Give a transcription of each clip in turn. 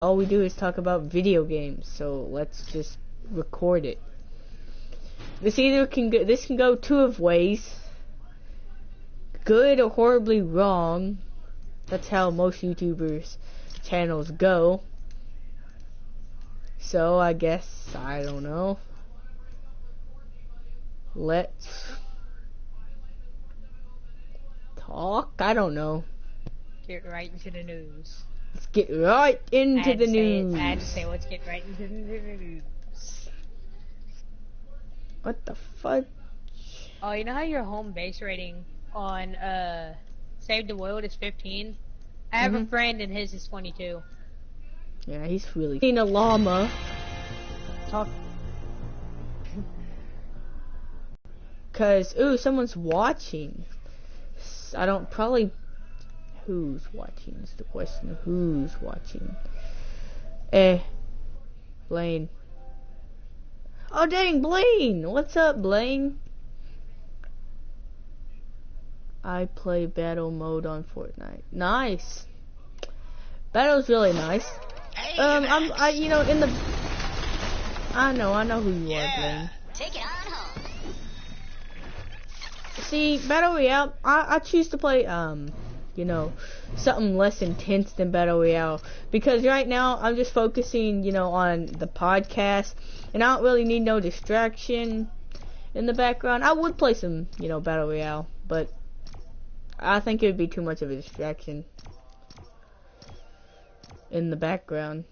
all we do is talk about video games, so let's just record it. This can go two of ways. Good or horribly wrong. That's how most YouTubers channels go. So I guess, I don't know. Let's talk. I don't know. Get right into the news. Let's get right into the news. I had to say, let's get right into the news. What the fudge? Oh, you know how your home base rating on Save the World is 15? I have a friend and his is 22. Yeah, he's really being a llama. Talk. Cause someone's watching. I don't probably. Who's watching is the question. Who's watching? Blaine. Oh dang, Blaine! What's up, Blaine? I play battle mode on Fortnite. Nice. Battle's really nice. You know, in the. I know who you are, Blaine. Take it on home. See, Battle Royale, I choose to play, you know, something less intense than Battle Royale. Because right now, I'm just focusing, you know, on the podcast. And I don't really need no distraction in the background. I would play some, you know, Battle Royale. But I think it would be too much of a distraction in the background.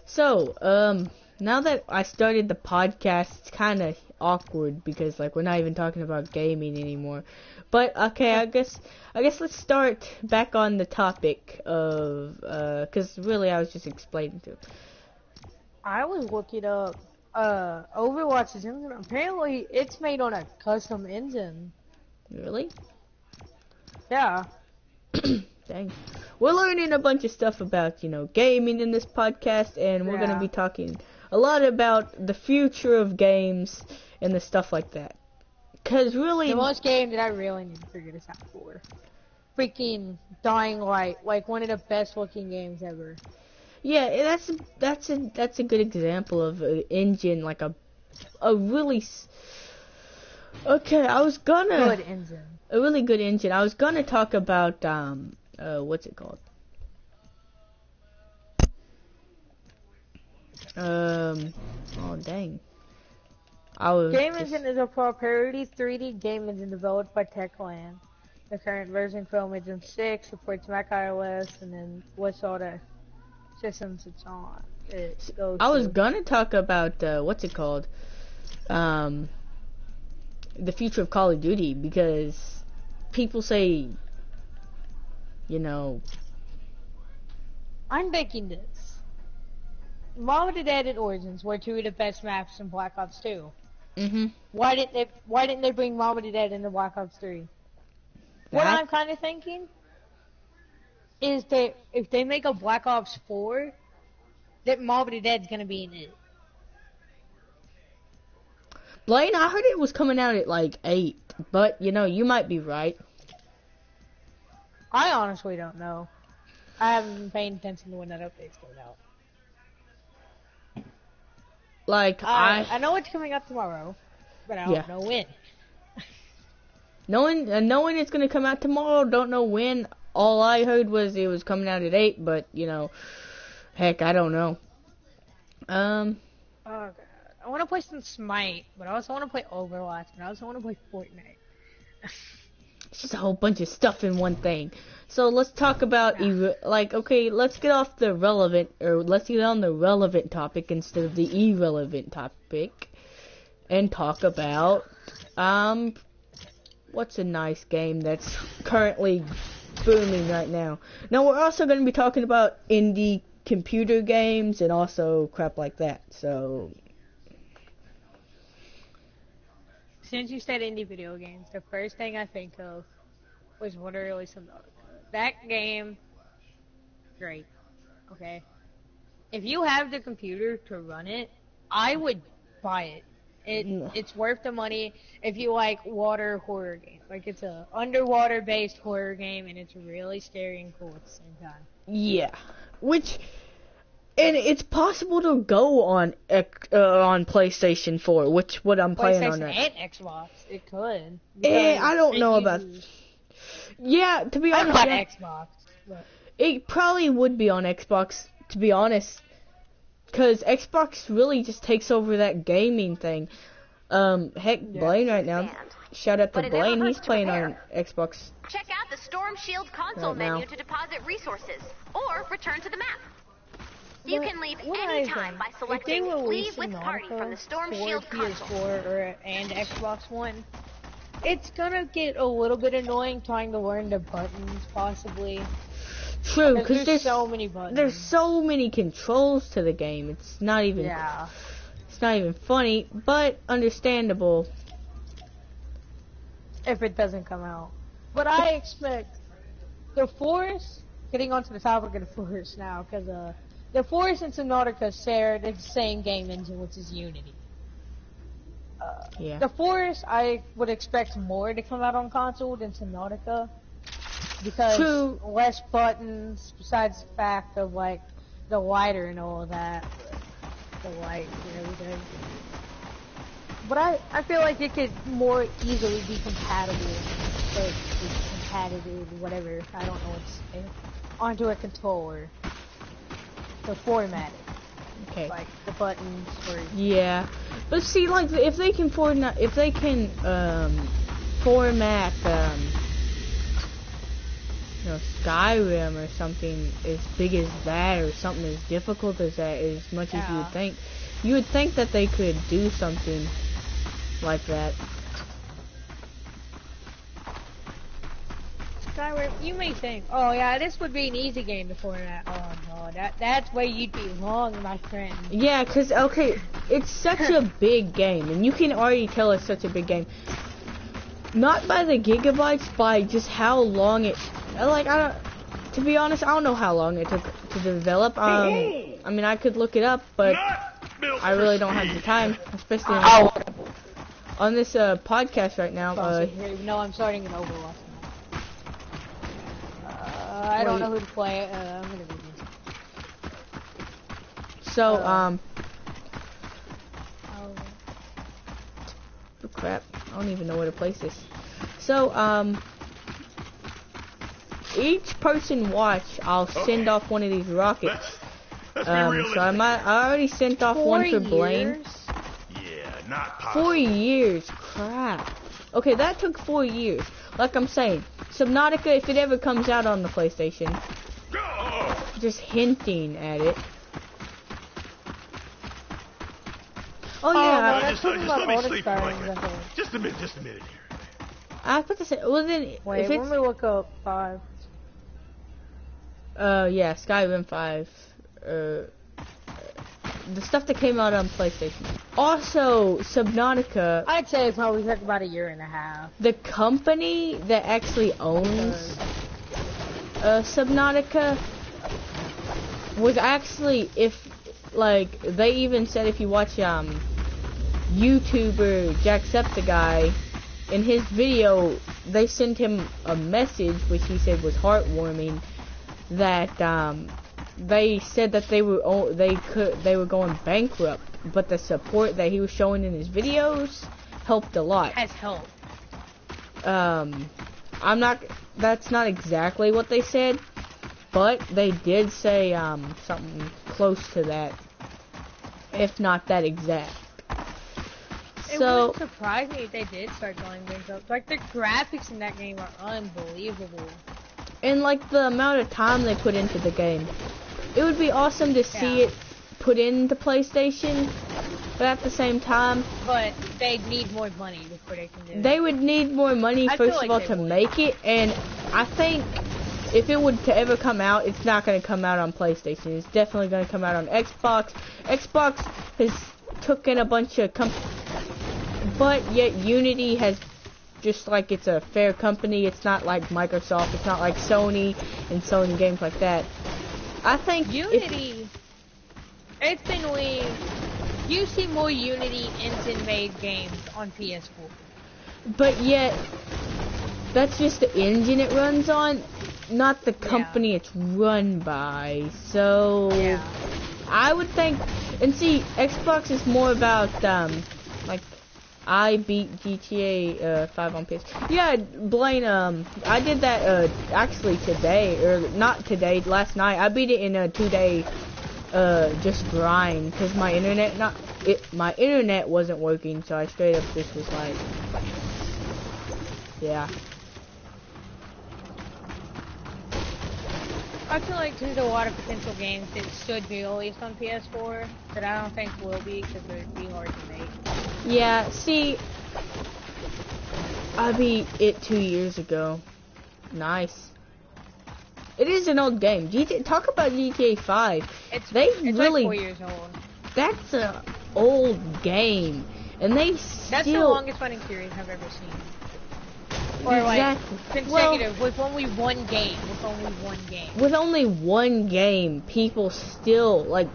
So, now that I started the podcast, it's kind of awkward because, like, we're not even talking about gaming anymore. But, okay, I guess let's start back on the topic of, cause really I was just explaining to him. I was looking up Overwatch's engine. Apparently, it's made on a custom engine. Really? Yeah. Dang. We're learning a bunch of stuff about, you know, gaming in this podcast, and we're going to be talking a lot about the future of games and the stuff like that. Because really... The most game that I really need to figure this out for. Freaking Dying Light. Like, one of the best looking games ever. Yeah, that's a good example of an engine, like a really... Okay, I was gonna... Good engine. A really good engine. I was gonna talk about, what's it called? Oh dang. Game engine is a proprietary 3D game engine developed by Techland. The current version, Chrome Engine 6, supports Mac iOS, and then what's all the systems it's on. I was gonna talk about, what's it called? The future of Call of Duty, because people say, you know... I'm thinking this. Mom and Dad and Origins were two of the best maps in Black Ops 2. Why didn't they bring Mom and Dad into Black Ops 3? What I'm kind of thinking is that if they make a Black Ops 4, that Mom and Dad's gonna be in it. Blaine, I heard it was coming out at like 8, but you know, you might be right. I honestly don't know. I haven't been paying attention to when that update's coming out. Like, I know it's coming up tomorrow, but I don't know when. Knowing it's gonna come out tomorrow, don't know when. All I heard was it was coming out at 8, but you know, heck, I don't know. Oh god, I want to play some Smite, but I also want to play Overwatch, and I also want to play Fortnite. It's just a whole bunch of stuff in one thing. So let's talk about okay, let's get off the relevant, or let's get on the relevant topic instead of the irrelevant topic, and talk about what's a nice game that's currently booming right now. Now we're also going to be talking about indie computer games and also crap like that. So since you said indie video games, the first thing I think of was literally that game. Great. Okay. If you have the computer to run it, I would buy it It's worth the money if you like water horror games. Like, it's a underwater based horror game, and it's really scary and cool at the same time. Yeah, and it's possible to go on PlayStation 4, which what I'm playing on PlayStation right. and Xbox, it could. I don't know about. Yeah, to be honest, I'm on Xbox. But. It probably would be on Xbox, to be honest, because Xbox really just takes over that gaming thing. Blaine right now. Shout out to Blaine, he's playing on Xbox. Check out the Storm Shield console menu to deposit resources, or return to the map. You can leave any time by selecting Leave with Party from the Storm Shield console. PS4 and Xbox One. It's gonna get a little bit annoying trying to learn the buttons, possibly. True, because there's so many buttons. There's so many controls to the game. It's not even. Yeah. It's not even funny, but understandable. If it doesn't come out. But I expect the Force, getting onto the topic of the Force now, because the Force and Subnautica share the same game engine, which is Unity. Yeah. The Force, I would expect more to come out on console than Subnautica, because less buttons, besides the fact of, like, the lighter and all of that, the light and everything. But I feel like it could more easily be compatible, whatever, I don't know what to say, onto a controller. To format it. Okay. Like the buttons or... Yeah. But see, like, if they can format, Skyrim or something as big as that, or something as difficult as that, as much as you would think that they could do something like that. Skyrim, you may think, oh yeah, this would be an easy game to format. Oh no, that's where you'd be wrong, my friend. Yeah, because, okay, it's such a big game, and you can already tell it's such a big game. Not by the gigabytes, by just how long it, like, to be honest, I don't know how long it took to develop. I mean, I could look it up, but I really don't have the time, especially on this podcast right now. No, I'm starting an Overwatch. I don't know who to play. I'm gonna do this. So, oh crap, I don't even know where to place this. So, each person watch, I'll send off one of these rockets. So I already sent off one for Blaine. Yeah, not possible. 4 years, crap. Okay, that took 4 years. Like I'm saying, Subnautica, if it ever comes out on the PlayStation, just hinting at it. Oh yeah, just let me sleep for like just a minute here. I put this. Well then, wait, if let me look up 5. Yeah, Skyrim 5. The stuff that came out on PlayStation. Also, Subnautica. I'd say it probably took about 1.5 years. The company that actually owns Subnautica was actually, they even said if you watch YouTuber Jacksepticeye, in his video they sent him a message which he said was heartwarming, that they said that they were going bankrupt, but the support that he was showing in his videos helped a lot. Has helped. That's not exactly what they said, but they did say something close to that, if not that exact. It wouldn't surprise me if they did start going bankrupt. Like, the graphics in that game are unbelievable. And like the amount of time they put into the game. It would be awesome to see it put into PlayStation, but at the same time... But they'd need more money before they can do it. They would need more money, first of all, to make it, and I think if it would to ever come out, it's not going to come out on PlayStation. It's definitely going to come out on Xbox. Xbox has taken a bunch of but yet Unity has, just like it's a fair company, it's not like Microsoft, it's not like Sony and Sony games like that. I think Unity, it's been You see more Unity engine-made games on PS4. But yet, that's just the engine it runs on, not the company it's run by. So, I would think, and see, Xbox is more about, like, I beat GTA 5 on PS. Yeah, Blaine, I did that, actually today, or not today, last night. I beat it in a 2-day, just grind, because my internet wasn't working, so I straight up just was like, yeah. I feel like there's a lot of potential games that should be released on PS4 that I don't think will be because they'd be hard to make. Yeah, see, I beat it 2 years ago. Nice. It is an old game. Talk about GTA 5. It's really, like 4 years old. That's an old game, and That's the longest running series I've ever seen. Or exactly. Like consecutive, with only one game. With only one game, people still like.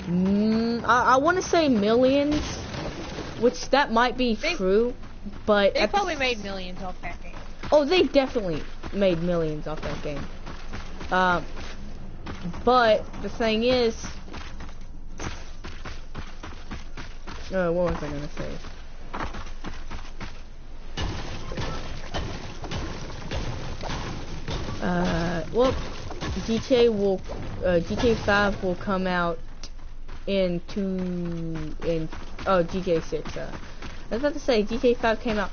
I want to say millions, which that might be true, but they probably made millions off that game. Oh, they definitely made millions off that game. But the thing is, what was I gonna say? Well, GTA 5 will come out GTA 6. I was about to say, GTA 5 came out.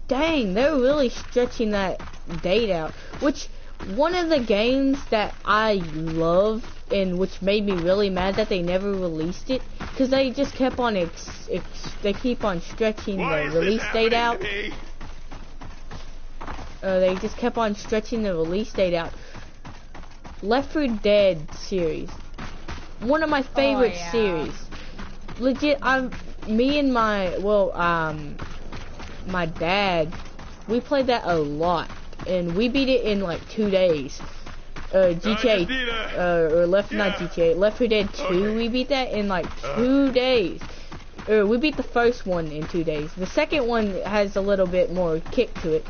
Dang, they're really stretching that date out. Which, one of the games that I love, and which made me really mad that they never released it, because they just kept on they keep on stretching the release date out. They just kept on stretching the release date out. Left 4 Dead series. One of my favorite series. Legit, me and my dad, we played that a lot. And we beat it in like 2 days. Left 4 Dead 2, we beat that in like 2 days. We beat the first one in 2 days. The second one has a little bit more kick to it.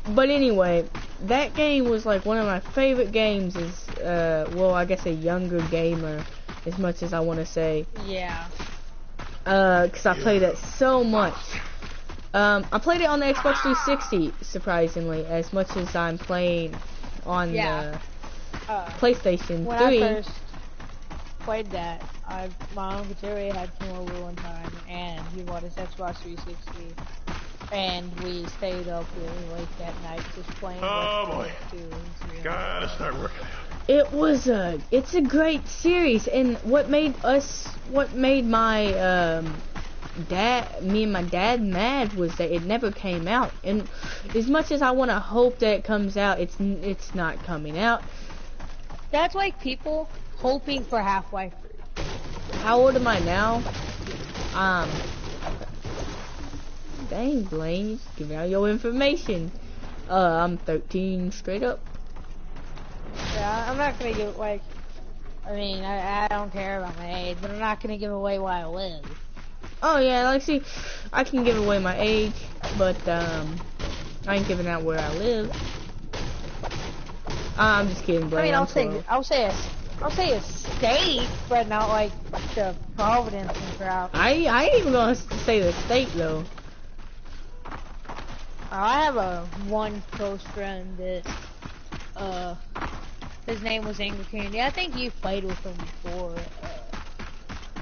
But anyway, that game was like one of my favorite games as, I guess a younger gamer, as much as I want to say. Yeah. Because I played it so much. I played it on the Xbox 360, surprisingly, as much as I'm playing on the PlayStation 3. When I first played that, my Uncle Jerry had come over one time, and he bought his Xbox 360. And we stayed up really late that night just playing. Oh boy. Gotta start working out. It's a great series, and what made my me and my dad mad was that it never came out. And as much as I want to hope that it comes out, it's not coming out. That's like people hoping for Half-Life 3. How old am I now? Dang, Blaine, give out your information. I'm 13 straight up. Yeah, I'm not gonna give, I don't care about my age, but I'm not gonna give away where I live. Oh yeah, see, I can give away my age, but, I ain't giving out where I live. I'm just kidding, Blaine. I'll say a state, but not like the Providence and crap. I ain't even gonna say the state though. I have one close friend that, his name was Anglican. Yeah, I think you've played with him before.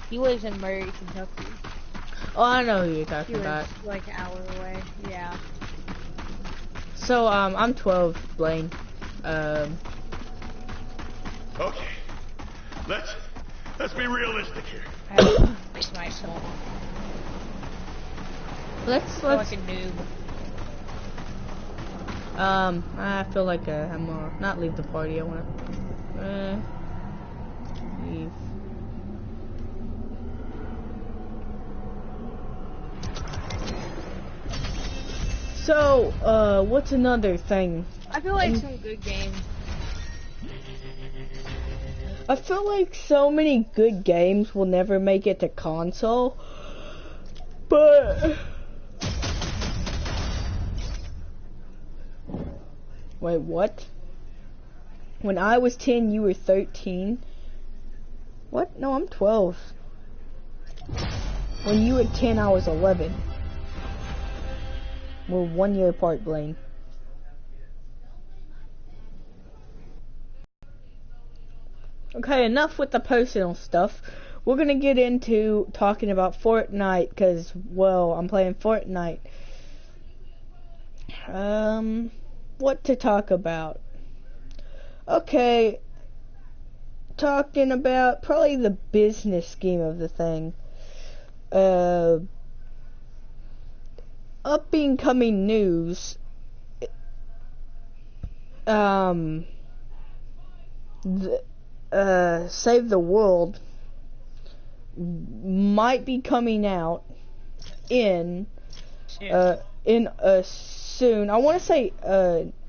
He lives in Murray, Kentucky. Oh, I know who you're talking about. He lives like an hour away. Yeah. So, I'm 12, Blaine. Okay. Let's be realistic here. That's my song. Let's like a noob. I feel like I'm gonna not leave the party. I wanna leave. So, what's another thing? I feel like some good games. I feel like so many good games will never make it to console, but wait, what? When I was 10, you were 13? What? No, I'm 12. When you were 10, I was 11. We're 1 year apart, Blaine. Okay, enough with the personal stuff. We're gonna get into talking about Fortnite, cause, well, I'm playing Fortnite. What to talk about? Okay, talking about probably the business scheme of the thing. Up and coming news. Save the World might be coming out in soon. I want to say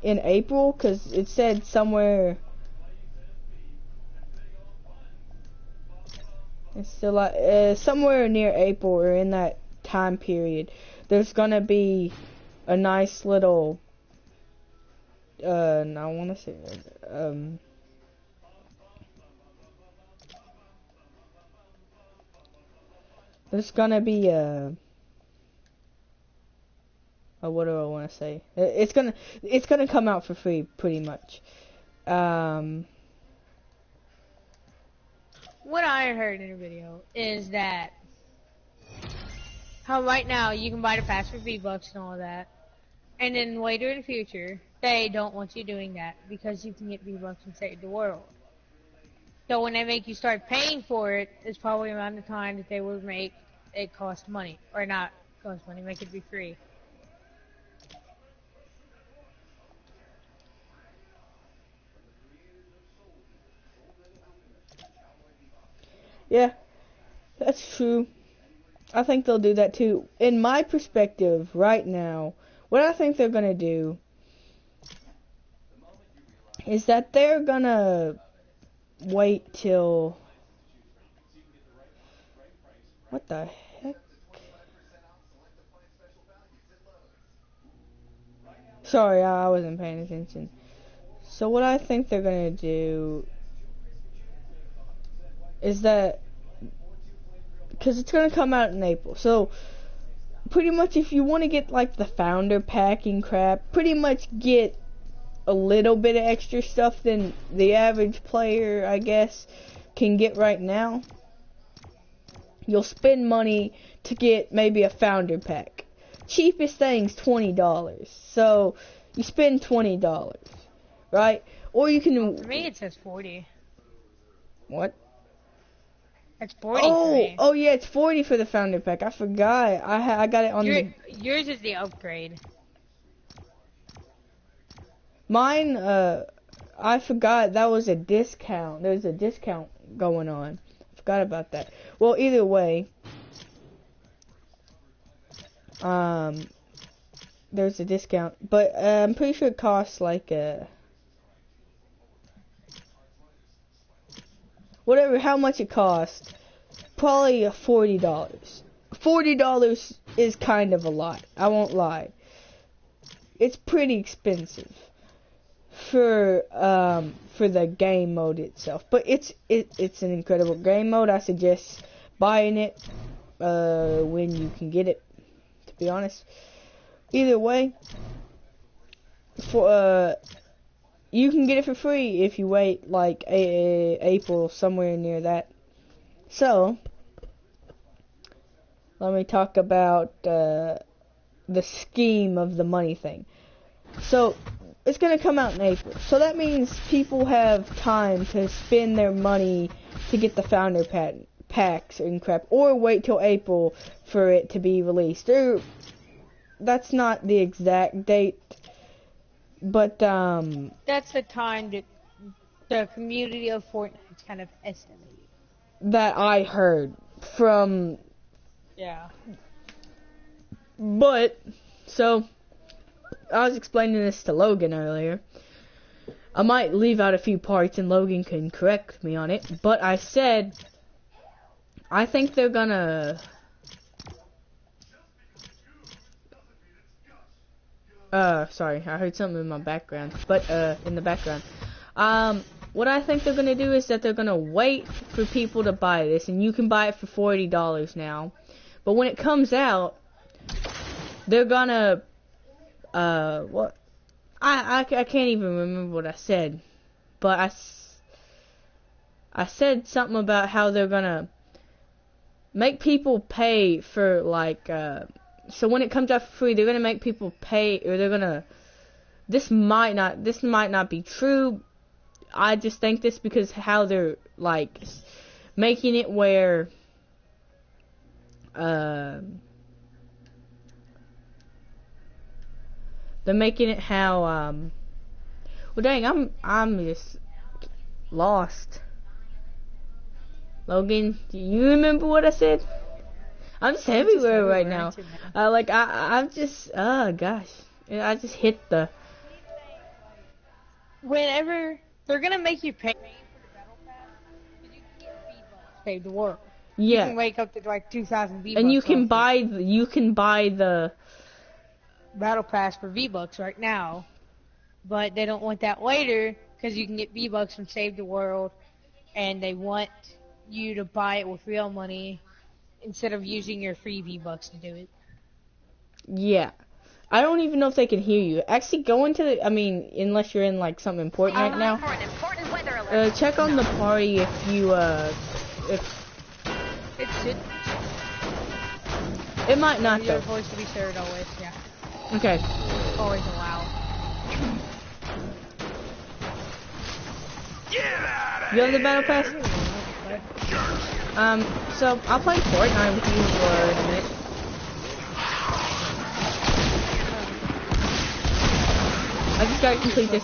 in April, because it said somewhere. It's still like somewhere near April or in that time period. There's gonna be a nice little. I want to say there's gonna be what do I want to say? It's gonna come out for free, pretty much. What I heard in a video is that how right now you can buy the pass for V-Bucks and all that, and then later in the future they don't want you doing that because you can get V-Bucks and save the world. So when they make you start paying for it, it's probably around the time that they will make it cost money, or not cost money, make it be free. Yeah, that's true. I think they'll do that too. In my perspective, right now, what I think they're gonna do is that they're gonna wait till. What the heck? Sorry, I wasn't paying attention. So what I think they're gonna do is that, because it's gonna come out in April, so pretty much if you want to get like the founder pack and crap, pretty much get a little bit of extra stuff than the average player, I guess, can get right now. You'll spend money to get maybe a founder pack. Cheapest thing's $20, so you spend $20, right? Or you can. For me, it says 40. What? It's 40 for me. Oh yeah, it's 40 for the founder pack. I forgot. I got it on yours is the upgrade. Mine, I forgot that was a discount. There's a discount going on. I forgot about that. Well, either way, there's a discount, but I'm pretty sure it costs like whatever, how much it costs, probably $40. $40 is kind of a lot. I won't lie. It's pretty expensive for the game mode itself, but it's an incredible game mode. I suggest buying it when you can get it, to be honest. Either way, for you can get it for free if you wait like April, somewhere near that. So let me talk about the scheme of the money thing. So it's going to come out in April. So that means people have time to spend their money to get the founder packs and crap, or wait till April for it to be released. That's not the exact date, but that's the time that the community of Fortnite kind of estimated. That I heard from. Yeah. But so I was explaining this to Logan earlier. I might leave out a few parts and Logan can correct me on it, but I said I think they're gonna sorry, I heard something in my background, but in the background. What I think they're gonna do is that they're gonna wait for people to buy this, and you can buy it for $40 now. But when it comes out, they're gonna what? I can't even remember what I said, but I said something about how they're gonna make people pay for like so when it comes out for free, they're gonna make people pay, or they're gonna. This might not be true. I just think this because how they're like making it where they're making it how well dang, I'm just lost. Logan, do you remember what I said? I'm just everywhere right now. Like I'm just gosh. I just hit the. Whenever they're gonna make you pay for the battle pass, because you can get V-Bucks, save the world. Yeah. You can wake up to like 2,000 V-Bucks. And you can buy the battle pass for V-Bucks right now, but they don't want that later because you can get V-Bucks from Save the World, and they want you to buy it with real money instead of using your free V-Bucks to do it. Yeah. I don't even know if they can hear you. Actually, go into the, I mean, unless you're in like something important right now. For an important weather alert. Check on the party if you, if... It should. It might not, Your though. voice to be shared always, yeah. Okay. Always allowed. You have the battle pass? So I'll play Fortnite with you for a minute. I just gotta complete this.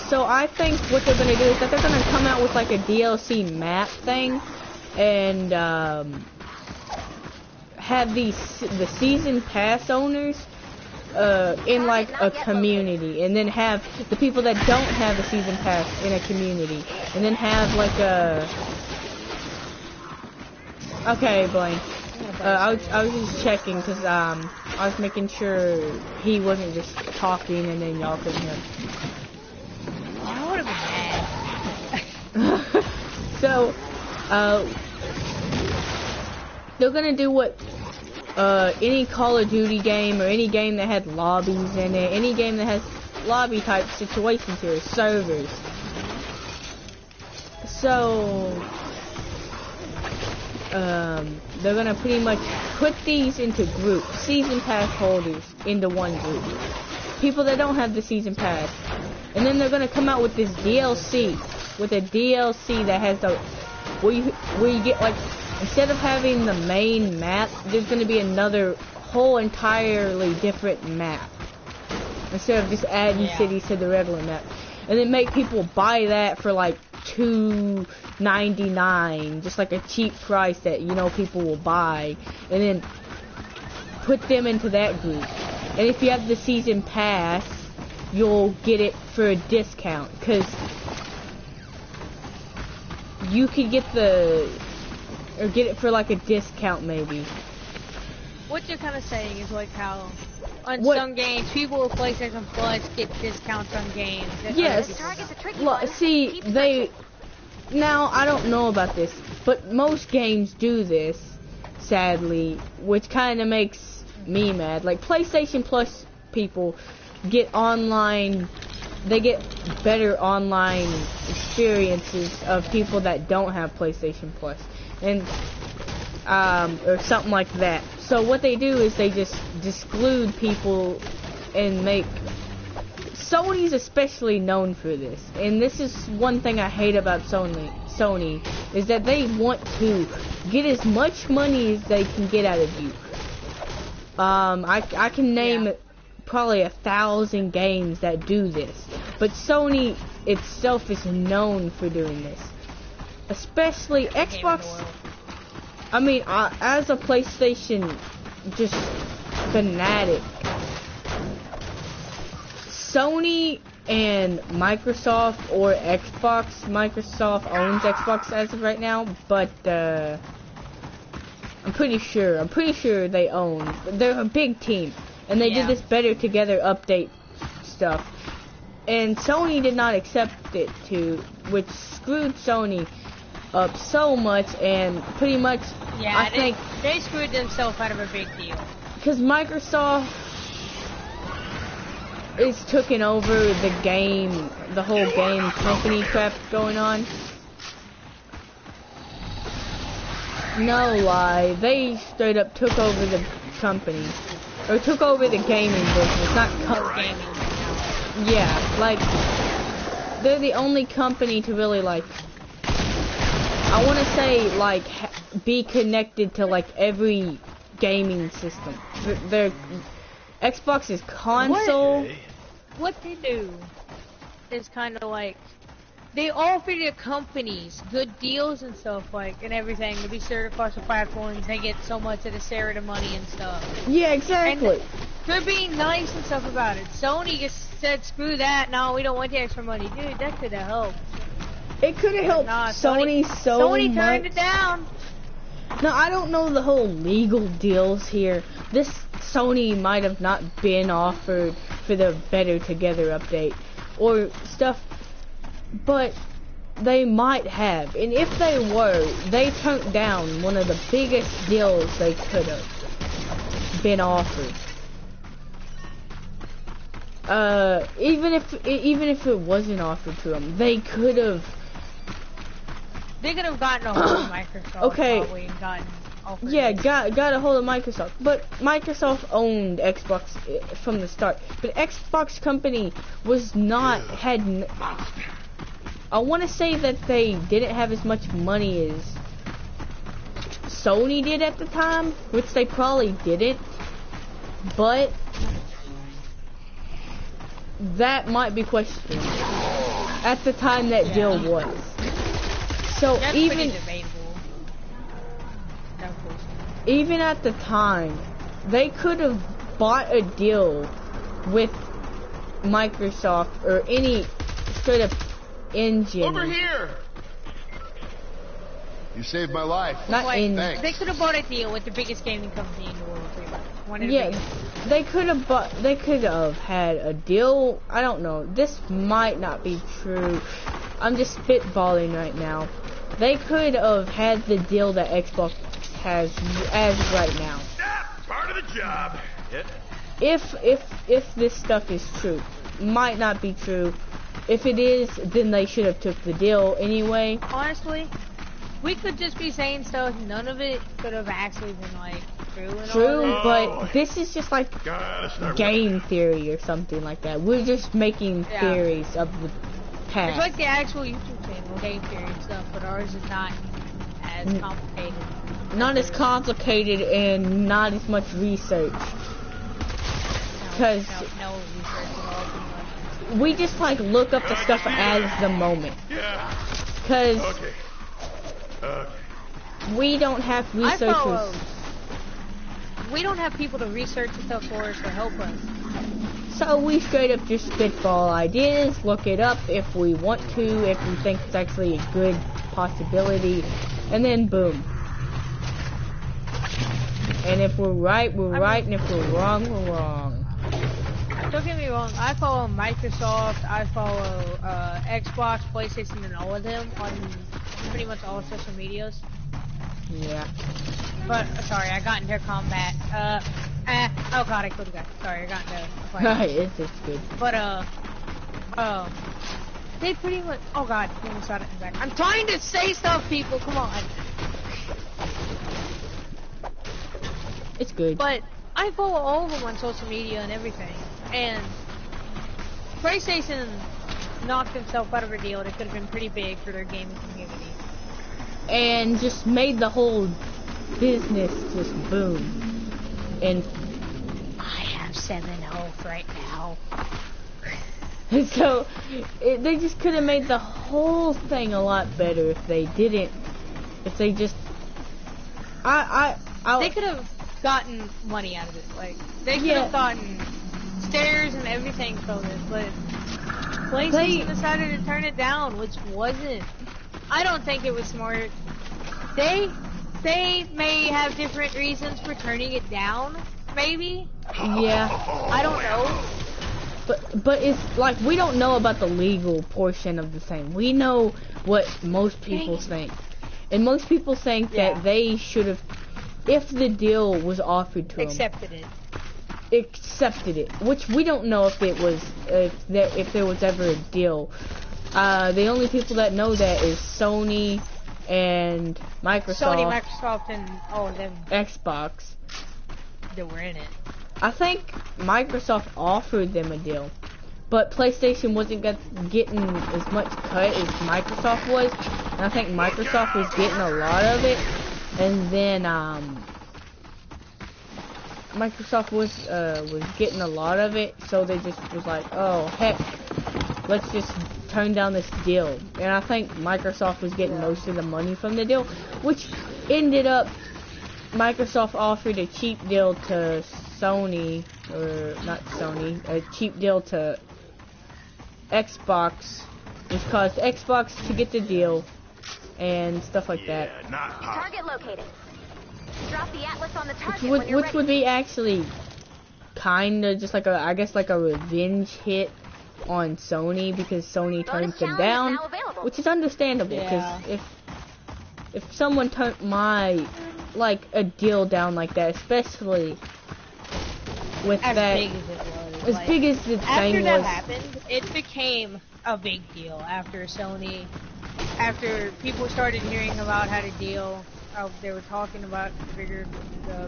So I think what they're gonna do is that they're gonna come out with like a DLC map thing, and have the season pass owners in like a community, and then have the people that don't have a season pass in a community, and then have like a. Okay, Blaine. I was just checking because I was making sure he wasn't just talking and then y'all couldn't hear him. I would have been mad. So they're gonna do what any Call of Duty game or any game that had lobbies in it, any game that has lobby type situations here, servers. So they're gonna pretty much put these into groups, season pass holders into one group, people that don't have the season pass, and then they're gonna come out with this DLC, that has the where you get like, instead of having the main map, there's gonna be another whole entirely different map instead of just adding cities to the regular map, and then make people buy that for like $2.99, just like a cheap price that people will buy, and then put them into that group. And if you have the season pass, you'll get it for a discount, because you could get it for like a discount maybe. What you're kind of saying is like how on some games, people with PlayStation Plus get discounts on games. Yes. See, now I don't know about this, but most games do this, sadly, which kind of makes me mad. Like PlayStation Plus people get they get better online experiences of people that don't have PlayStation Plus, and or something like that. So what they do is they just exclude people and make. Sony's especially known for this, and this is one thing I hate about Sony is that they want to get as much money as they can get out of you. I can name probably 1,000 games that do this, but Sony itself is known for doing this, especially Xbox. I mean, as a PlayStation just fanatic, Sony and Microsoft or Xbox. Microsoft owns Xbox as of right now, but I'm pretty sure they own. They're a big team, and they did this Better Together update stuff. And Sony did not accept it which screwed Sony up so much, and pretty much, I think they screwed themselves out of a big deal. Because Microsoft is taking over the whole game company crap going on. No lie, they straight up took over the company, or took over the gaming business, not gaming. Yeah, like they're the only company to really like. I want to say like be connected to like every gaming system. Their Xbox's console. What they do is kind of like they offer their companies good deals and stuff like and everything to be shared across the platforms. They get so much of the share of the money and stuff. Yeah, exactly. And they're being nice and stuff about it. Sony just said, "Screw that! No, we don't want the extra money, dude. That could have helped." It could have helped Sony so much. Sony turned it down. No, I don't know the whole legal deals here. This Sony might have not been offered for the Better Together update or stuff, but they might have. And if they were, they turned down one of the biggest deals they could have been offered. Even if it wasn't offered to them, they could have. They could have gotten a hold of Microsoft. Okay. Probably and gotten offered. Yeah, got a hold of Microsoft, but Microsoft owned Xbox from the start. But Xbox company was not I want to say that they didn't have as much money as Sony did at the time, which they probably didn't. But that might be questioned at the time that deal was. So that's even debatable. Even at the time, they could have bought a deal with Microsoft or any sort of engine. Over here! You saved my life. Not in. They could have bought a deal with the biggest gaming company in the world, pretty much. One of the biggest. They could have had a deal. I don't know. This might not be true. I'm just spitballing right now. They could have had the deal that Xbox has as right now. Part of the job. If this stuff is true, might not be true. If it is, then they should have took the deal anyway. Honestly, we could just be saying stuff. None of it could have actually been like true. And true, all but this is just like game theory or something like that. We're just making theories of the past. It's like the actual YouTube channel, game theory and stuff, but ours is not as complicated. Not as complicated and not as much research. Because no research at all. We just like look up the stuff as the moment. Yeah. Because Okay. we don't have researchers. We don't have people to research the stuff for us to help us. So we straight up just spitball ideas, look it up if we want to, if we think it's actually a good possibility, and then boom. And if we're right, we're right, and if we're wrong, we're wrong. Don't get me wrong, I follow Microsoft, I follow Xbox, PlayStation, and all of them on pretty much all social medias. Yeah. But, sorry, I got into combat. Oh god, I killed a guy. Sorry, I got into fight. Right, it's good. But, they pretty much, oh god, I almost shot it in the back. I'm trying to say stuff, people, come on. It's good. But, I follow all of them on social media and everything. And PlayStation knocked themselves out of a deal that could have been pretty big for their gaming community. And just made the whole business just boom. And I have 7 health right now. so they just could have made the whole thing a lot better if they didn't. If they just, they could have gotten money out of it. Like they could have gotten stairs and everything from it, but PlayStation decided to turn it down, which wasn't. I don't think it was smart. They may have different reasons for turning it down, maybe. Yeah. I don't know. But it's like we don't know about the legal portion of the thing. We know what most people think. And most people think that they should have, if the deal was offered to them, accepted it. Which we don't know if it was, if there was ever a deal. The only people that know that is Sony and Microsoft. Sony, Microsoft, and them. Xbox. That were in it. I think Microsoft offered them a deal, but PlayStation wasn't getting as much cut as Microsoft was, and I think Microsoft was getting a lot of it, and then Microsoft was getting a lot of it, so they just was like, oh heck, let's just turn down this deal. And I think Microsoft was getting most of the money from the deal, which ended up Microsoft offered a cheap deal to Sony, or not Sony, a cheap deal to Xbox, which caused Xbox to get the deal and stuff like that. Target located. Drop the Atlas on the target when you're which ready. would be actually kinda just like I guess like a revenge hit on Sony, because Sony turned them down, which is understandable, because if someone turned a deal down like that, especially with as that, big as it was. As big as the thing was. After that happened, it became a big deal after after people started hearing about how to deal, they were talking about the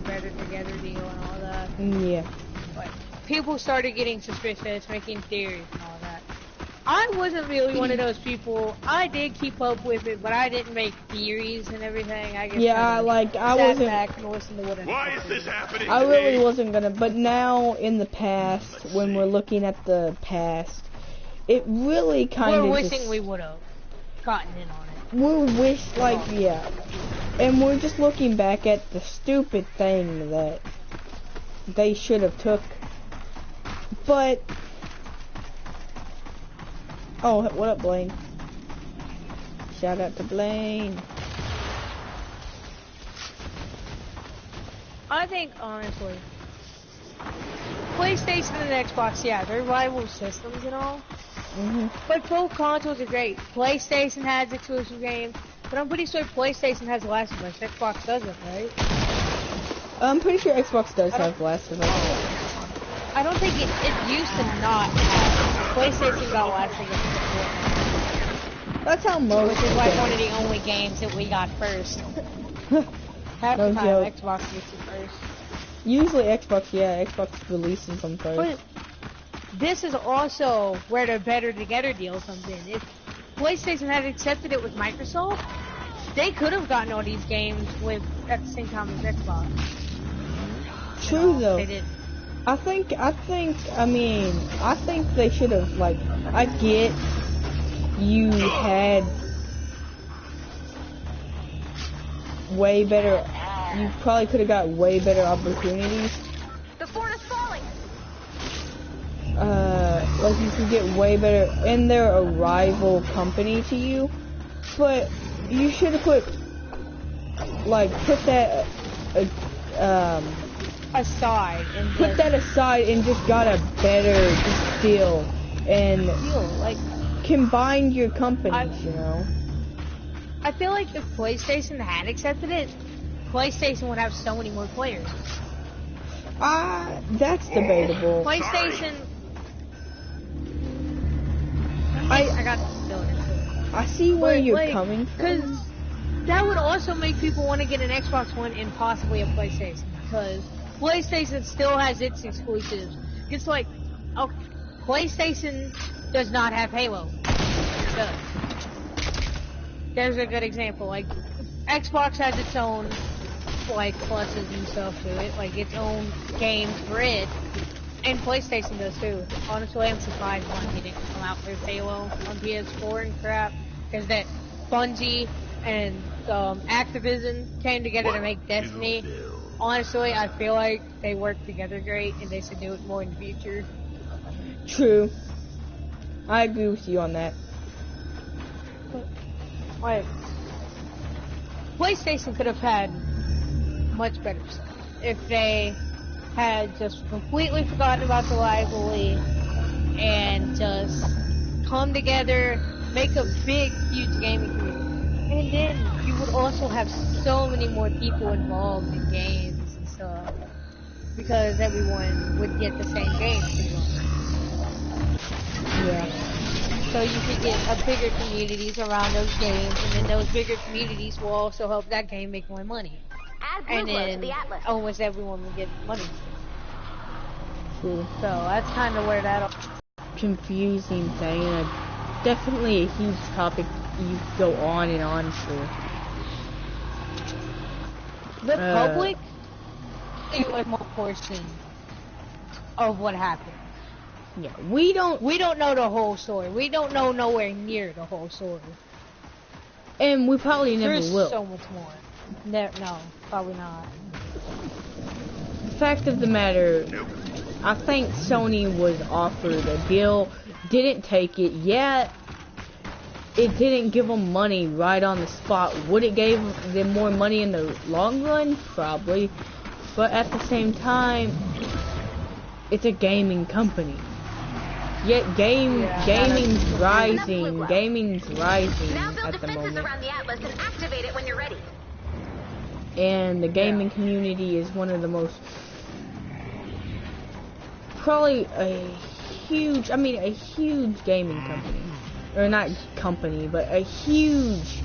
Better Together deal and all that. Yeah. But people started getting suspicious, making theories and all that. I wasn't really one of those people. I did keep up with it, but I didn't make theories and everything. I just I wasn't. Back and listened to what Why is this happening? I really wasn't gonna. But now in the past, when we're looking at the past, it really kind of. We're wishing we would have gotten in on it. And we're just looking back at the stupid thing that they should have took. But. Oh, what up, Blaine? Shout out to Blaine. I think, honestly, PlayStation and Xbox, they're rival systems and all. But both consoles are great. PlayStation has exclusive games, but I'm pretty sure PlayStation has Last of Us. Xbox doesn't, right? I'm pretty sure Xbox does have Last of Us. I don't think it used to not have. PlayStation got Last of Us before. That's how most. Which is like one of the only games that we got first. Half the time, Xbox gets it first. Usually Xbox releases them first. But this is also where the Better Together deal comes in. If PlayStation had accepted it with Microsoft, they could have gotten all these games at the same time as Xbox. True though. They didn't. I think they should have, I get you had way better, you probably could have got way better opportunities. The fort is falling. You could get way better, and they're a rival company to you, but you should have put that, aside and put that aside and just got a better deal and combined your companies, you know. I feel like if PlayStation had accepted it, PlayStation would have so many more players. That's debatable. PlayStation. I got to build into it. I see where you're coming from. Because that would also make people want to get an Xbox One and possibly a PlayStation. Because PlayStation still has its exclusives. It's like, PlayStation does not have Halo. It does. There's a good example. Xbox has its own, pluses and stuff to it. Its own games for it. And PlayStation does too. Honestly, I'm surprised Bungie didn't come out with Halo on PS4 and crap. Because that Bungie and Activision came together to make Destiny. Honestly, I feel like they work together great, and they should do it more in the future. True. I agree with you on that. Like, PlayStation could have had much better stuff if they had just completely forgotten about the rivalry and just come together, make a big, huge gaming community. And then you would also have so many more people involved in games and stuff because everyone would get the same game. Yeah. So you could get a bigger communities around those games, and then those bigger communities will also help that game make more money. Add And Blue Glow to then the Atlas. almost everyone will get money. Cool. So that's kind of where that. Confusing thing, and definitely a huge topic you go on and on for. The public is like more portion of what happened. Yeah, we don't know the whole story. We don't know nowhere near the whole story. and we probably never There's will. so much more. No, probably not. The fact of the matter, I think Sony was offered a deal, didn't take it. Yeah, it didn't give them money right on the spot. Would it give them more money in the long run? Probably. But at the same time, it's a gaming company. Yet gaming's rising. Gaming's rising Now build at the defenses moment. around the Atlas and activate it when you're ready. And the gaming community is one of the most, probably a huge gaming company, or not company, but a huge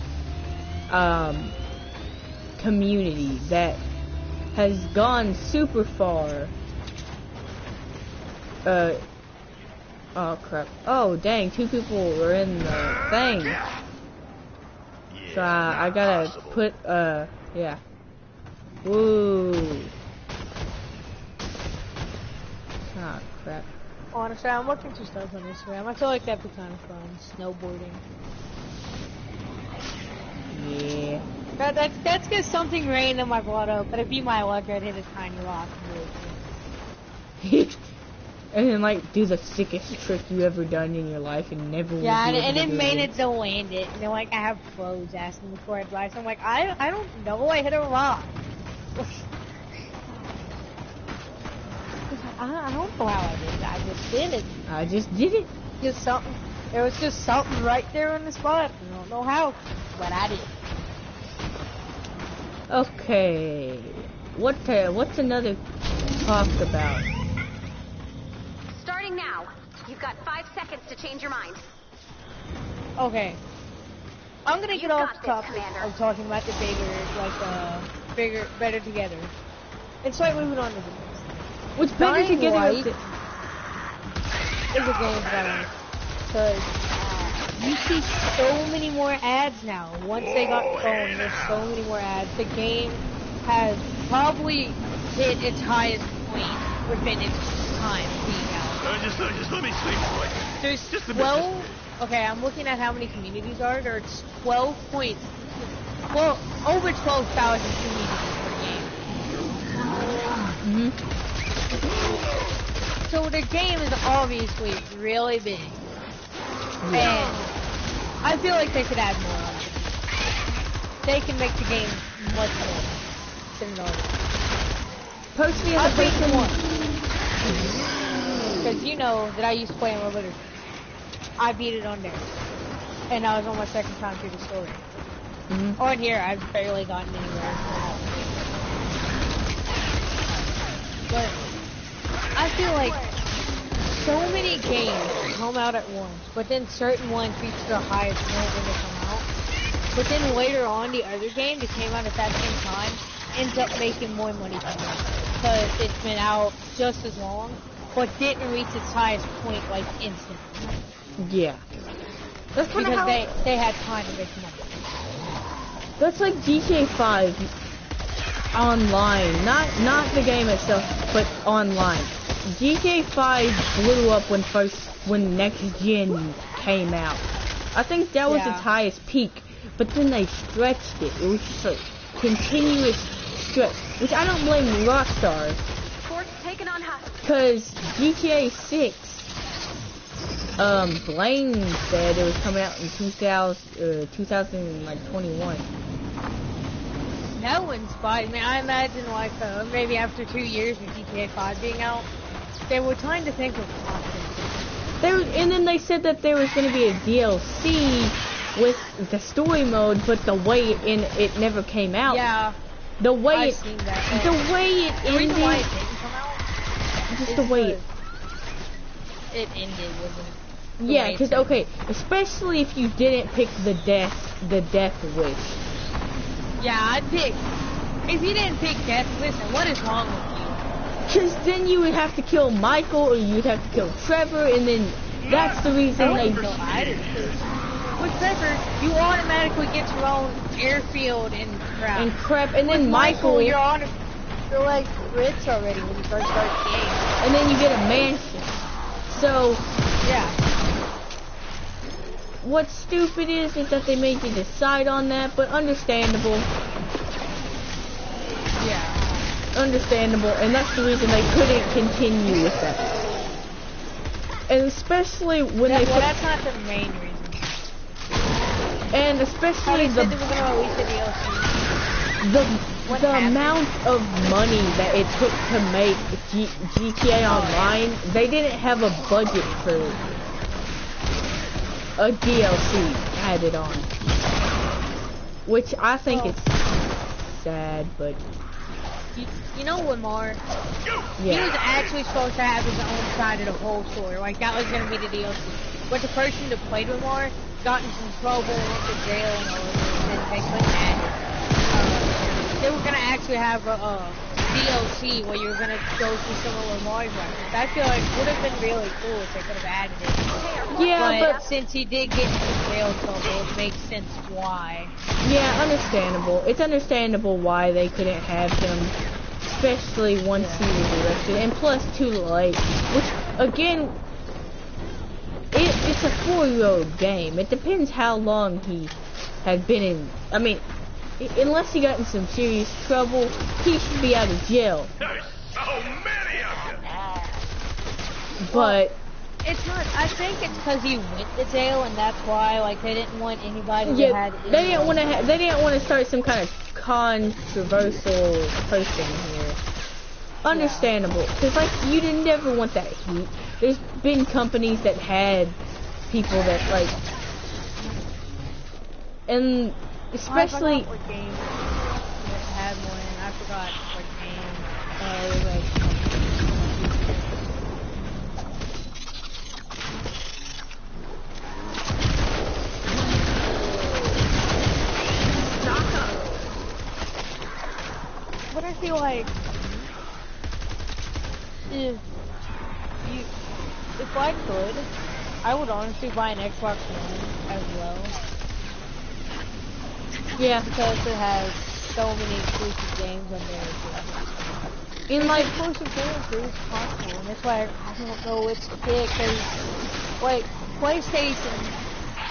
community that has gone super far. Oh crap. Oh dang, 2 people were in the thing. So I gotta put, yeah. Woo. Ah, crap. Honestly, I'm looking through stuff on Instagram. I feel like that'd be kind of fun. Snowboarding. Yeah. That's because something random I brought up, but if you my luck, I'd hit a tiny rock. And then, like, do the sickest trick you ever done in your life and never will Yeah, be able and to it do made it. it to land it. And then, like, I have pros asking me for advice. I'm like, I don't know. I hit a rock. I don't know how I did it. I just did it. I just did it. Just something. There was just something right there on the spot. I don't know how, but I did. Okay. What's another talk about? Starting now. You've got 5 seconds to change your mind. Okay. I'm gonna You get off got the this, topic Commander. of talking about the better together. And start moving on to the next. What's better Dying together? Light is a game that I like. Because you see so many more ads now. Once they got phone, there's so many more ads. The game has probably hit its highest point within its time being out. Just let me sleep, boy. There's Just a 12. Okay, I'm looking at how many communities are. There's 12 points. Well, over 12,000 communities per game. So the game is obviously really big. And I feel like they could add more on it. They can make the game much more than normal. Personally, I'll as a beat person, one. Because you know that I used to play on Roboter. I beat it on there. And I was on my second time through the story. On here, I've barely gotten anywhere. But I feel like so many games come out at once, but then certain ones reach their highest point when they come out. But then later on, the other game that came out at that same time ends up making more money from it. Because it's been out just as long, but didn't reach its highest point like instantly. yeah. That's kind of Because how they had time to make money. that's like GTA 5 online, not the game itself, but online. GTA 5 blew up when Next Gen came out. I think that was its highest peak, but then they stretched it. It was just a continuous stretch, which I don't blame Rockstar. Force taken on Husk. Because GTA 6 Blaine said it was coming out in 2021. That wouldn't surprise me. I imagine like maybe after 2 years with GTA 5 being out, they were trying to think of content. And then they said that there was going to be a DLC with the story mode, but the way it never came out. Yeah. The way I've seen that. The way it ended. The reason why it didn't come out. Just the way it ended wasn't. Yeah, because okay, especially if you didn't pick the death wish. Yeah, I'd pick. If you didn't pick death wish, then what is wrong with you? Because then you would have to kill Michael, or you'd have to kill Trevor, and then that's the reason they. With Trevor, you automatically get your own airfield and crap. And then Michael, you're like rich already when you first start the game. And then you get a mansion. So yeah. What's stupid is that they made you decide on that, but understandable. Yeah. Understandable, and that's the reason they couldn't continue with that. And especially when that's not the main reason. And especially the amount of money that it took to make GTA Online, they didn't have a budget for a DLC added on. Which I think it's sad, but... You know Lamar? Yeah. He was actually supposed to have his own side of the whole story. Like, that was going to be the DLC. But the person that played Lamar got in some trouble, went to jail, and all of it, and they couldn't add it. They were going to actually have a DLC where you were going to go through some of Lamar's records. I feel like it would have been really cool if they could have added it. Yeah, but since he did get into jail trouble, it makes sense why. Yeah, understandable. It's understandable why they couldn't have him, especially once he was arrested, and plus too late. Which, again, it's a 4-year-old game. It depends how long he had been in. I mean, unless he got in some serious trouble, he should be out of jail. There's so many of you. But it's not. I think it's because he went to jail, and that's why, like, they didn't want anybody to have. They didn't want to. They didn't want to start some kind of controversial person here. Understandable, because like you didn't never want that heat. There's been companies that had people that like, and especially. I forgot what game that had one. I forgot what game. But I feel like if I could, I would honestly buy an Xbox One as well. Yeah. Because it has so many exclusive games on there as well. In like exclusive games is possible, and that's why I don't know which to pick, because like PlayStation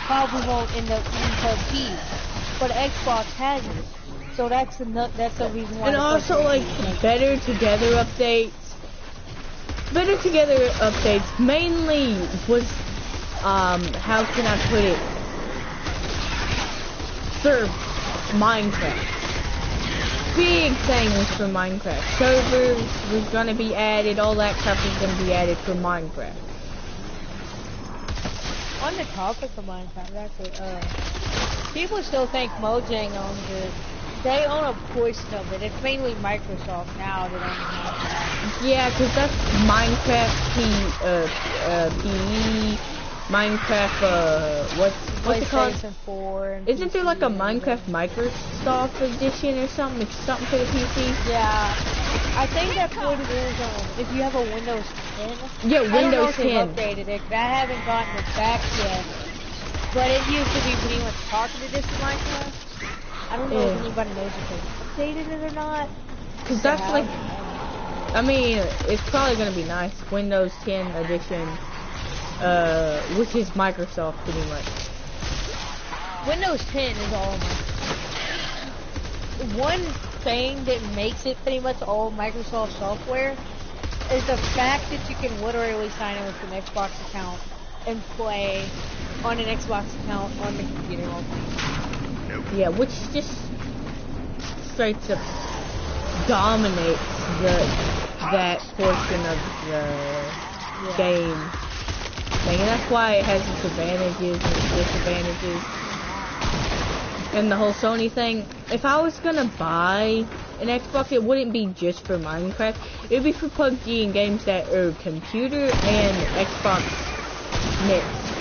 probably won't end up being PUBG, but Xbox has it. So that's the reason why. And also like Better Together updates. Better Together updates mainly was how can I put it? For Minecraft. Big thing was for Minecraft. Servers was gonna be added, all that stuff was gonna be added for Minecraft. On the topic of Minecraft, actually, people still think Mojang owns it. They own a portion of it. It's mainly Microsoft now that owns Minecraft. Yeah, because that's Minecraft PE, Minecraft, what's it called? 4 Isn't there like a Minecraft Microsoft edition or something? It's something for the PC? Yeah. I think that's what it is, if you have a Windows 10. Yeah, Windows 10. I don't know if they've updated it, I haven't gotten it back yet. But it used to be pretty much talking to this Minecraft. I don't know if anybody knows if they updated it or not. Because that's like, I mean, it's probably going to be nice. Windows 10 edition, which is Microsoft pretty much. Windows 10 is all Microsoft. One thing that makes it pretty much all Microsoft software is the fact that you can literally sign in with an Xbox account and play on an Xbox account on the computer all the time. Yeah, which just straight up dominates that portion of the game. Like, and that's why it has its advantages and its disadvantages. And the whole Sony thing, if I was gonna buy an Xbox, it wouldn't be just for Minecraft. It'd be for PUBG and games that are computer and Xbox mixed.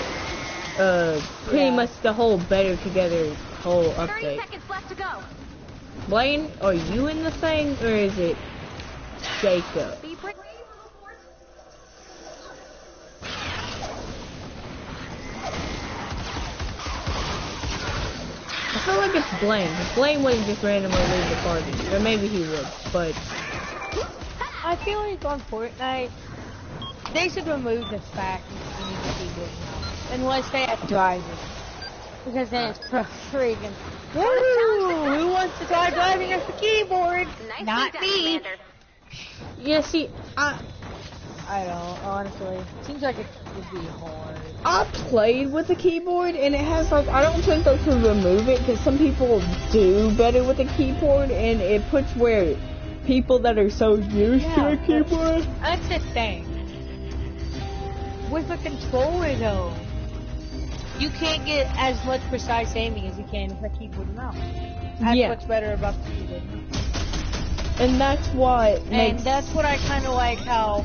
Pretty much the whole better together whole update. 30 seconds left to go. Blaine, are you in the thing, or is it Jacob? I feel like it's Blaine. Blaine wouldn't just randomly leave the party. Or maybe he would, but... I feel like on Fortnite, they should remove the fact that you need to be good now. Unless they have drivers. Because then it's freaking... Woo! Who wants to try driving off the keyboard? Not me! Yeah, see, I don't, honestly. Seems like it would be hard. I played with the keyboard, and it has, like, I don't think they could remove it, because some people do better with the keyboard, and it puts where people that are so used to a keyboard. That's the thing. With the controller, though, you can't get as much precise aiming as you can with a keyboard and mouse. That's what's better about the keyboard. And that's why it makes... And that's what I kind of like how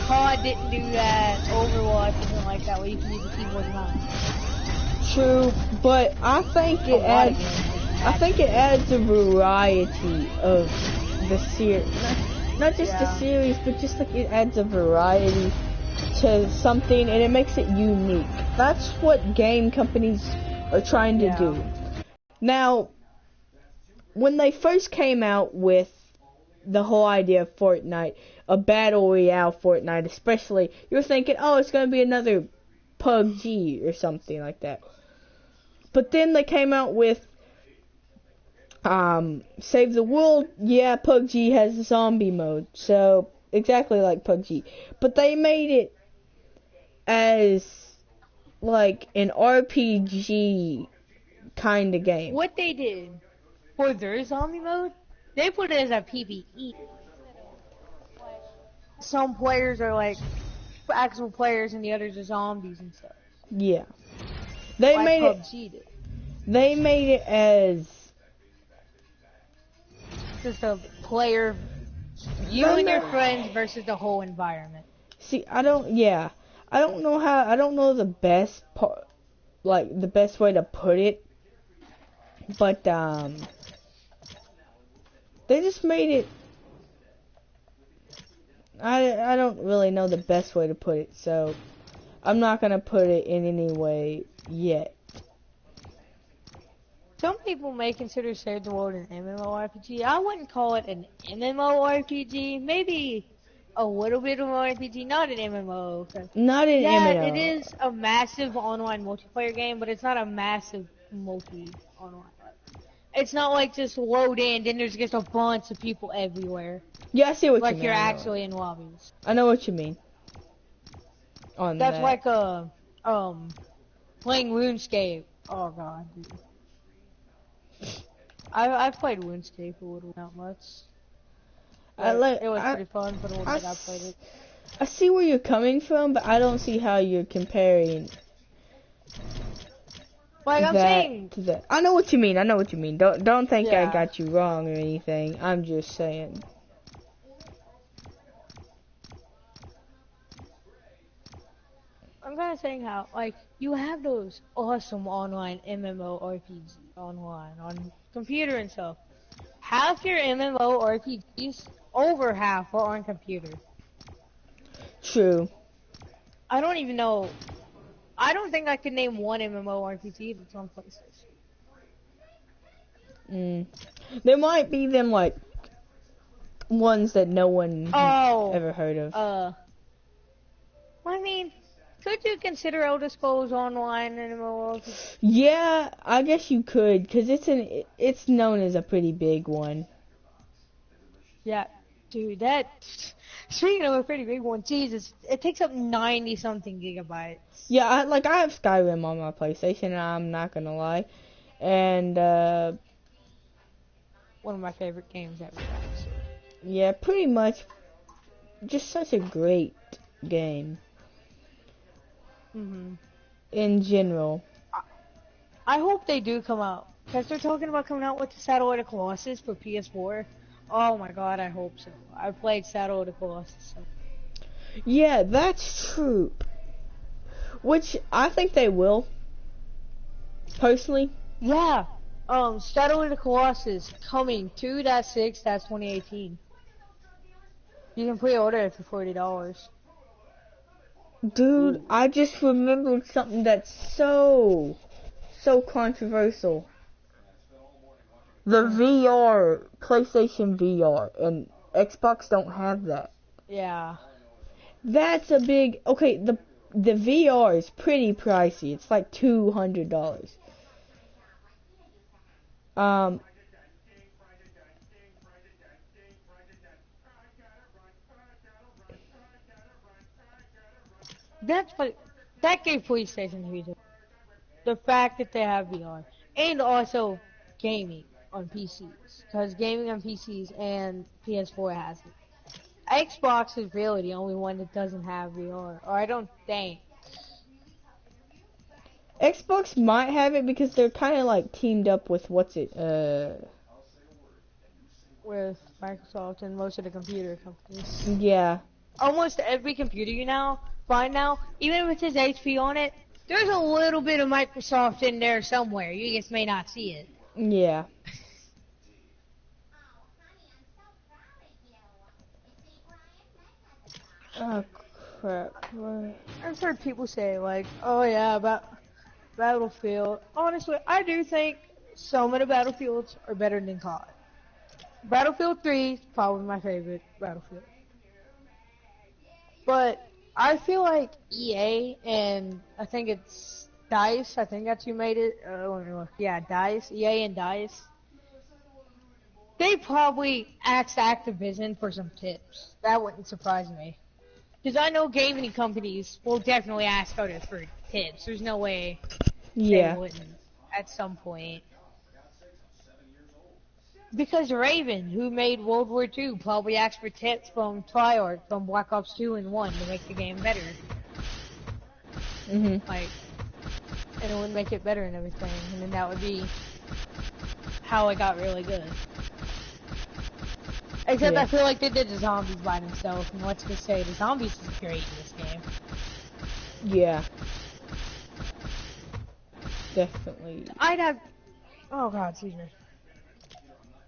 COD didn't do that, Overwatch isn't like that, where you can use a keyboard and mouse. True, but I think it adds... I think it adds a variety of the series. Not just the series, but just like it adds a variety to something, and it makes it unique. That's what game companies are trying to do. Now, when they first came out with the whole idea of Fortnite, a battle royale Fortnite especially, you're thinking, oh, it's going to be another PUBG or something like that. But then they came out with Save the World. Yeah, PUBG has a zombie mode, so exactly like PUBG. But they made it as like an RPG kind of game. What they did for their zombie mode, they put it as a PvE. Some players are like actual players and the others are zombies and stuff. Yeah. They like made PUBG did. They made it as just a player, you and your friends versus the whole environment. See, I don't know the best part, like the best way to put it, but they just made it. I don't really know the best way to put it, so I'm not gonna put it in any way yet. Some people may consider Save the World an MMORPG. I wouldn't call it an MMORPG. Maybe a little bit of an RPG, not an MMO. Not an MMO. Yeah, it is a massive online multiplayer game, but it's not a massive online. It's not like just load in and there's just a bunch of people everywhere. Yeah, I see what you mean. Like you're actually in lobbies. I know what you mean. That's like playing RuneScape. Oh god, dude. I played RuneScape a little, not much. It was pretty fun for the little bit I played it. I see where you're coming from, but I don't see how you're comparing. Like I'm saying, to that. I know what you mean. Don't think I got you wrong or anything. I'm just saying. I'm kind of saying how, like, you have those awesome online MMORPGs online, on computer and stuff. Half your MMORPGs, over half, are on computer. True. I don't even know. I don't think I could name one MMORPG that's on PlayStation. There might be them, like, ones that no one ever heard of. I mean, could you consider Elder Scrolls Online MMORPG? Yeah, I guess you could, because it's known as a pretty big one. Yeah. Dude, speaking of a pretty big one, Jesus, it takes up 90-something gigabytes. Yeah, I have Skyrim on my PlayStation, and I'm not gonna lie. And, one of my favorite games ever, actually. yeah, pretty much just such a great game. In general. I hope they do come out, because they're talking about coming out with the Satellite of Colossus for PS4. Oh my god, I hope so. I played Satellite of Colossus. So. Yeah, that's true. Which I think they will. Personally. Yeah. Satellite of Colossus coming 2.6-2018. You can pre-order it for $40. Dude, I just remembered something that's so controversial. The VR, PlayStation VR, and Xbox don't have that. Yeah. That's a big... Okay, the VR is pretty pricey. It's like $200. That gave PlayStation reason. The fact that they have VR. And also gaming on PCs. Because gaming on PCs and PS4 has it. Xbox is really the only one that doesn't have VR. Or I don't think. Xbox might have it because they're kind of like teamed up with with Microsoft and most of the computer companies. Yeah. Almost every computer you find now, even if it says HP on it, there's a little bit of Microsoft in there somewhere. You just may not see it. Yeah. Oh crap. I've heard people say like, oh yeah, about Battlefield. Honestly, I do think some of the Battlefields are better than COD. Battlefield 3 is probably my favorite Battlefield. But I feel like EA and I think it's DICE, I think that's who made it. Yeah, DICE, EA and DICE. They probably asked Activision for some tips. That wouldn't surprise me. Because I know gaming companies will definitely ask others for tips. There's no way they wouldn't at some point. Because Raven, who made World War II, probably asked for tips from Treyarch from Black Ops 2 and 1 to make the game better. And it would make it better and everything. And then that would be how it got really good. Except I feel like they did the zombies by themselves, and let's just say the zombies is great in this game. Yeah. Definitely. Oh god, excuse me.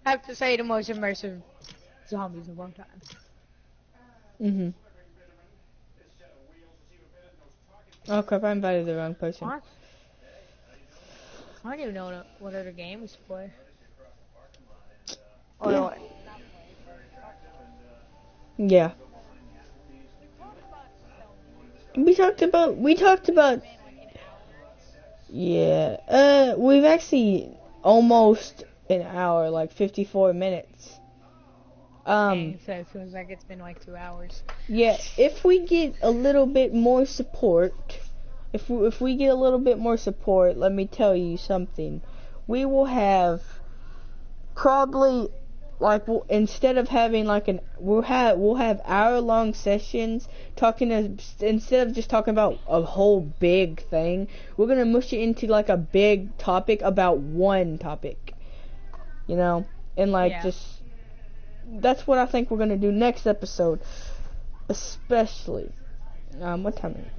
I have to say the most immersive zombies of all time. Oh crap, I invited the wrong person. What? I don't even know what other games to play. Oh no. Yeah. We talked about yeah. We've actually almost an hour, like 54 minutes. Dang, so it feels like it's been like 2 hours. Yeah, if we get a little bit more support, if we get a little bit more support, let me tell you something. We will have probably instead of having we'll have hour-long sessions instead of just talking about a whole big thing. We're gonna mush it into like a big topic about one topic, and just that's what I think we're gonna do next episode, especially. What time is it?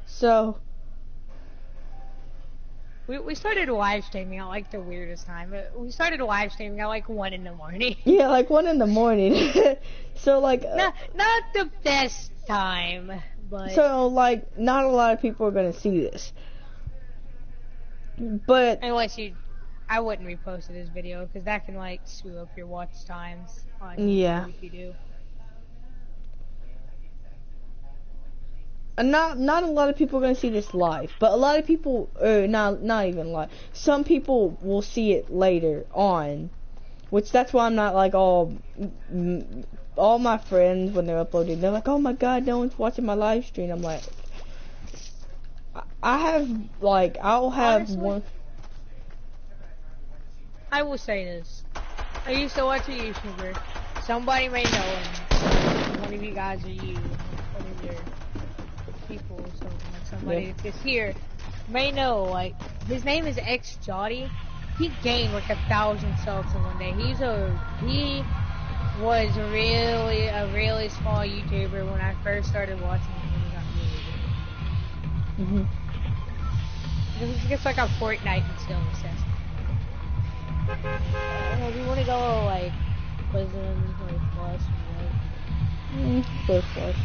So. We started live streaming at like the weirdest time. We started live streaming at like 1 in the morning. Yeah, like 1 in the morning. So not the best time, but so not a lot of people are gonna see this. But I wouldn't repost this video because that can like screw up your watch times. Yeah. If you do. Not a lot of people are gonna see this live, but a lot of people, not even live. Some people will see it later on, which that's why I'm not like all my friends when they're uploading, they're like, oh my god, no one's watching my live stream. I'm like, I'll have Honestly, one. I will say this. I used to watch a YouTuber. Somebody may know him. One of you guys or you. One of your people or something. Like somebody that's here may know, like, his name is Xpertrober. He gained like 1,000 subs in one day. He was a really small YouTuber when I first started watching him when he got really big. He gets like a Fortnite and still obsessed. Do you want to go like prison or plus? Go plus.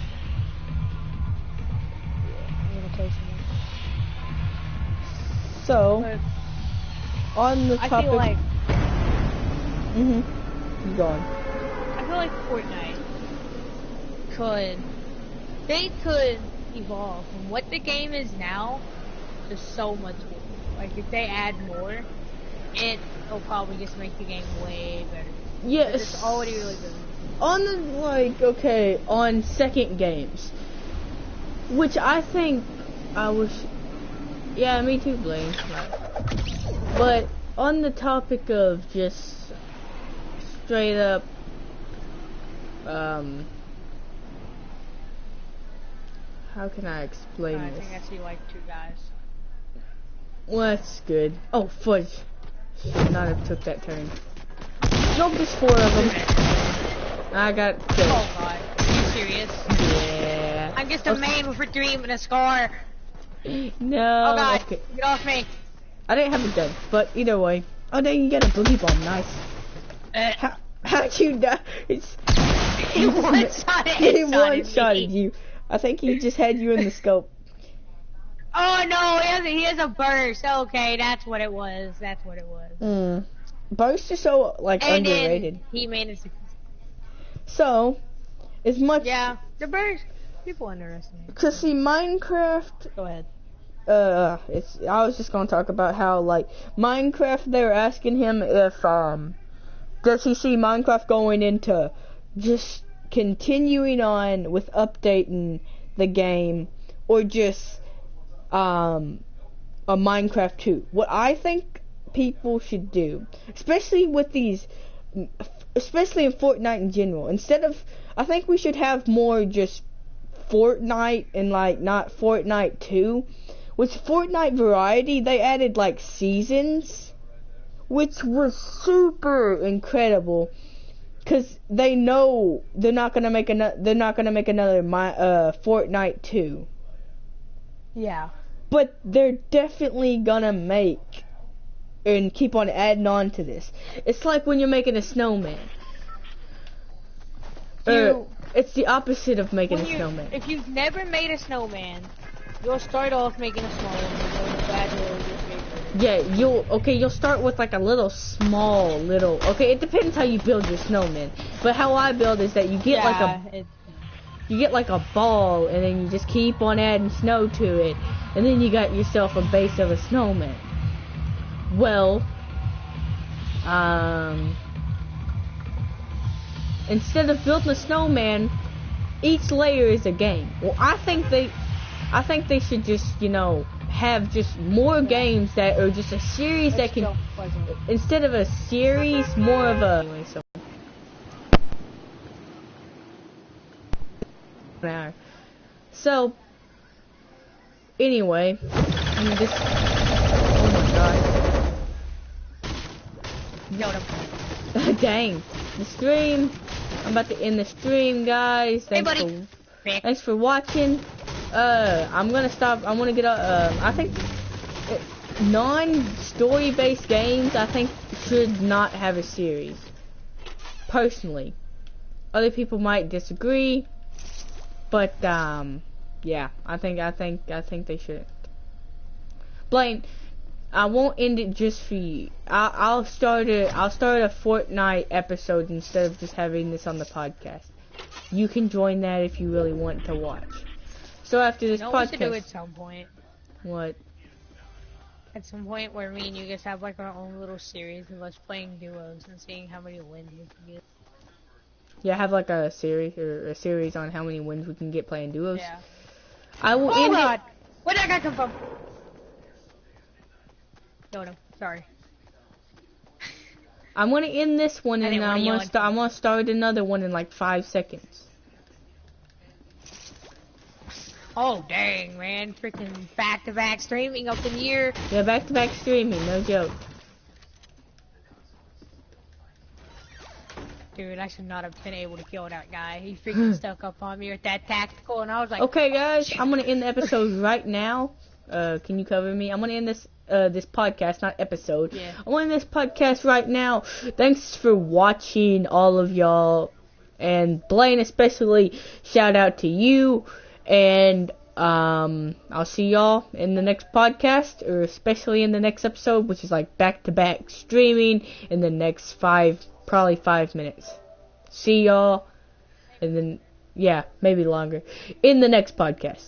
I'm gonna play some more. So, on the topic. I feel like. Keep going. I feel like Fortnite could evolve from what the game is now to so much more. Like if they add more, it'll probably just make the game way better. Yes. It's already really good. On on second games, which I think I wish. Yeah, me too, Blaine. But on the topic of just straight up, how can I explain this? I think I see like 2 guys. Well, that's good. Oh, fudge. Should not have took that turn. Nope, there's 4 of them. I got killed. Oh god, are you serious? Yeah. I'm just a man with a dream and a scar. No. Oh god, okay. get off me. I didn't have a gun, but either way. Oh, there you get a boogie bomb. Nice. How'd you die? He one-shotted you. I think he just had you in the scope. Oh no, he has a burst. Okay, that's what it was. Burst is so underrated. Then he managed to. So, as much. Yeah, the burst. People underestimate. Cause see, Minecraft. Go ahead. I was just gonna talk about how Minecraft. They're asking him if does he see Minecraft going into just continuing on with updating the game, or just a Minecraft 2. What I think people should do, especially in Fortnite in general, I think we should have more just Fortnite and not Fortnite 2. With Fortnite Variety, they added seasons, which was super incredible, cause they know they're not gonna make another Fortnite 2. Yeah. But they're definitely gonna make and keep on adding on to this. It's like when you're making a snowman. It's the opposite of making a snowman. If you've never made a snowman, you'll start off making a snowman and then gradually get bigger. Yeah, you'll start with a it depends how you build your snowman. But how I build is that you get a ball, and then you just keep on adding snow to it, and then you got yourself a base of a snowman. Well, instead of building a snowman, each layer is a game. Well, I think they should just, have just more games that are just a series that can, instead of a series, more of a. So, anyway, oh my god. Dang. The stream. I'm about to end the stream, guys. Thanks for watching. I'm gonna stop. I want to get I think non-story based games, I think, should not have a series. Personally. Other people might disagree. But yeah, I think they should. Blaine, I won't end it just for you. I'll start a Fortnite episode instead of just having this on the podcast. You can join that if you really want to watch. So after this podcast, we should do it at some point. What? at some point where me and you guys have like our own little series of us playing duos and seeing how many wins we can get. Yeah, have like a series on how many wins we can get playing duos. Yeah. I will Oh end God! Where'd that guy come from? No, sorry. I'm gonna end this one and I'm gonna start another one in like 5 seconds. Oh dang, man! Freaking back-to-back streaming up in here. Yeah, back-to-back streaming, no joke. Dude, I should not have been able to kill that guy. He freaking stuck up on me with that tactical, and I was like, okay, guys, I'm gonna end the episode right now. Can you cover me? I'm gonna end this this podcast, not episode. Yeah. I'm gonna end this podcast right now. Thanks for watching, all of y'all, and Blaine especially. Shout out to you, and I'll see y'all in the next podcast, or especially in the next episode, which is like back-to-back streaming in the next probably 5 minutes. See y'all, and then, yeah, maybe longer, in the next podcast.